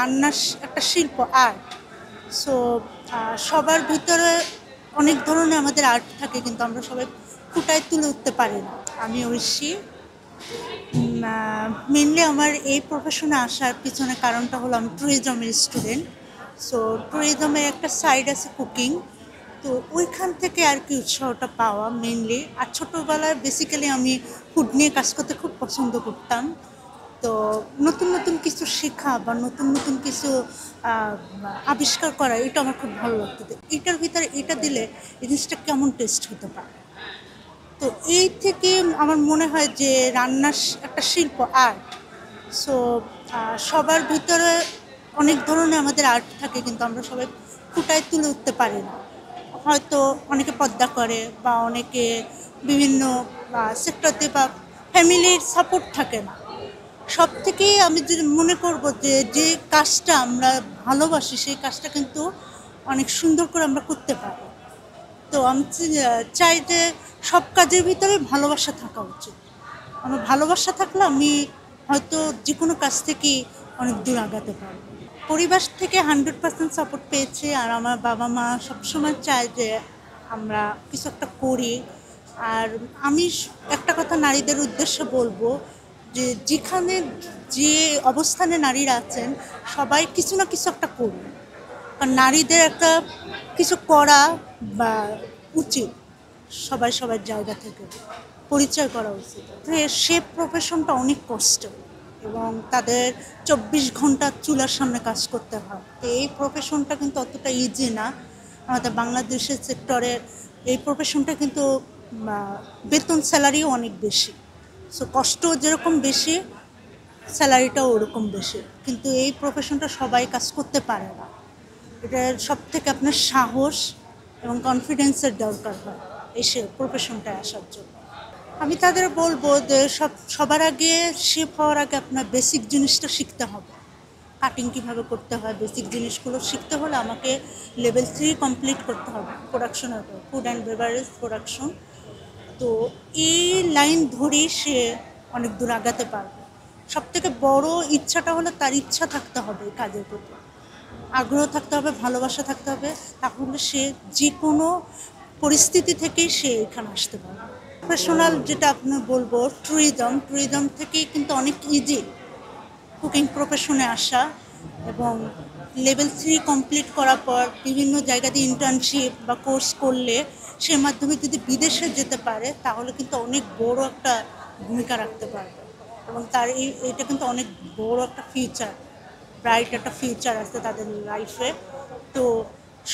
রান্না একটা শিল্প, আর্ট। সো সবার ভিতরে অনেক ধরনের আমাদের আর্ট থাকে, কিন্তু আমরা সবাই ফুটায় তুলে উঠতে পারি না। আমি ঐশী। মেনলি আমার এই প্রফেশনে আসার পিছনে কারণটা হলো আমি ট্যুরিজমের স্টুডেন্ট। সো ট্যুরিজমের একটা সাইড আছে কুকিং, তো ওইখান থেকে আর কি উৎসাহটা পাওয়া মেনলি। আর ছোটোবেলায় বেসিক্যালি আমি ফুড নিয়ে কাজ করতে খুব পছন্দ করতাম। তো নতুন নতুন কিছু শেখা বা নতুন নতুন কিছু আবিষ্কার করা, এটা আমার খুব ভালো লাগতো। এটার ভিতরে এটা দিলে এই জিনিসটা কেমন টেস্ট হতে পারে। তো এই থেকে আমার মনে হয় যে রান্না একটা শিল্প, আর্ট। সো সবার ভিতরে অনেক ধরনের আমাদের আর্ট থাকে, কিন্তু আমরা সবাই ফুটায় তুলে উঠতে পারি না। হয়তো অনেকে পর্দা করে বা অনেকে বিভিন্ন সেক্টরতে বা ফ্যামিলির সাপোর্ট থাকে না। সব থেকেই আমি যদি মনে করব যে যে কাজটা আমরা ভালোবাসি সেই কাজটা কিন্তু অনেক সুন্দর করে আমরা করতে পারি। তো আমি চাই যে সব কাজের ভিতরে ভালোবাসা থাকা উচিত। আমার ভালোবাসা থাকলে আমি হয়তো যে কোনো কাজ থেকেই অনেক দূর আগাতে পারবো। পরিবার থেকে 100% সাপোর্ট পেয়েছি, আর আমার বাবা মা সবসময় চায় যে আমরা কিছু একটা করি। আর আমি একটা কথা নারীদের উদ্দেশ্যে বলবো যে যেখানে যে অবস্থানে নারীরা আছেন সবাই কিছু না কিছু একটা করুন, কারণ নারীদের একটা কিছু করা বা উচিত, সবাই সবার জায়গা থেকে পরিচয় করা উচিত। সে প্রফেশনটা অনেক কষ্ট এবং তাদের 24 ঘন্টা চুলার সামনে কাজ করতে হয়। তো এই প্রফেশনটা কিন্তু অতটা ইজি না। আমাদের বাংলাদেশের সেক্টরের এই প্রফেশনটা কিন্তু বেতন স্যালারিও অনেক বেশি। সো কষ্ট যেরকম বেশি, স্যালারিটাও ওরকম বেশি, কিন্তু এই প্রফেশনটা সবাই কাজ করতে পারে না। এটার সব থেকে আপনার সাহস এবং কনফিডেন্সের দরকার হয় এই প্রফেশনটায় আসার জন্য। আমি তাদের বলবো যে সবার আগে শেফ হওয়ার আগে আপনার বেসিক জিনিসটা শিখতে হবে। কাটিং কীভাবে করতে হয়, বেসিক জিনিসগুলো শিখতে হলে আমাকে লেভেল 3 কমপ্লিট করতে হবে প্রোডাকশনের, ফুড অ্যান্ড বেভারেজ প্রোডাকশন। তো এই লাইন ধরেই সে অনেক দূর আগাতে পারবে। সবথেকে বড় ইচ্ছাটা হলো তার ইচ্ছা থাকতে হবে কাজের প্রতি, আগ্রহ থাকতে হবে, ভালোবাসা থাকতে হবে। তাহলে সে যে কোনো পরিস্থিতি থেকেই সে এখানে আসতে পারবে। প্রফেশনাল যেটা আপনি বলবো ট্যুরিজম থেকেই কিন্তু অনেক ইজি কুকিং প্রফেশনে আসা, এবং লেভেল 3 কমপ্লিট করার পর বিভিন্ন জায়গাতে ইন্টার্নশিপ বা কোর্স করলে সে মাধ্যমে যদি বিদেশে যেতে পারে তাহলে কিন্তু অনেক বড় একটা ভূমিকা রাখতে পারবে, এবং তার এইটা কিন্তু অনেক বড় একটা ফিউচার, ব্রাইট একটা ফিউচার আছে তাদের লাইফে। তো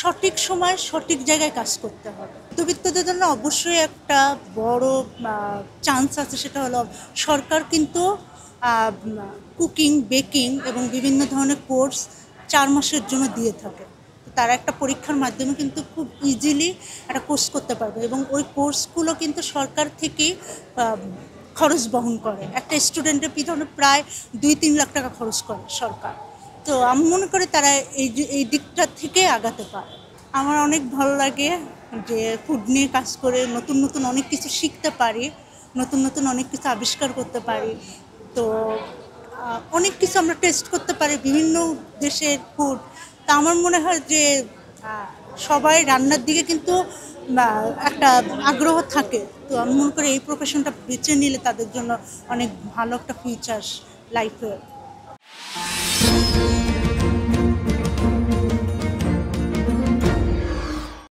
সঠিক সময় সঠিক জায়গায় কাজ করতে হবে। মধ্যবিত্তদের জন্য অবশ্যই একটা বড় চান্স আছে, সেটা হলো সরকার কিন্তু কুকিং, বেকিং এবং বিভিন্ন ধরনের কোর্স 4 মাসের জন্য দিয়ে থাকে। তারা একটা পরীক্ষার মাধ্যমে কিন্তু খুব ইজিলি একটা কোর্স করতে পারবে, এবং ওই কোর্সগুলো কিন্তু সরকার থেকেই খরচ বহন করে। একটা স্টুডেন্টের পিছনে প্রায় 2-3 লাখ টাকা খরচ করে সরকার। তো আমি মনে করি তারা এই দিকটা থেকে আগাতে পারে। আমার অনেক ভালো লাগে যে ফুড নিয়ে কাজ করে নতুন নতুন অনেক কিছু শিখতে পারি, নতুন নতুন অনেক কিছু আবিষ্কার করতে পারি। তো অনেক কিছু আমরা টেস্ট করতে পারি বিভিন্ন দেশের ফুড। তা আমার মনে হয় যে সবাই রান্নার দিকে কিন্তু একটা আগ্রহ থাকে। তো আমি মনে করি এই প্রফেশনটা বেছে নিলে তাদের জন্য অনেক ভালো একটা ফিউচার লাইফে।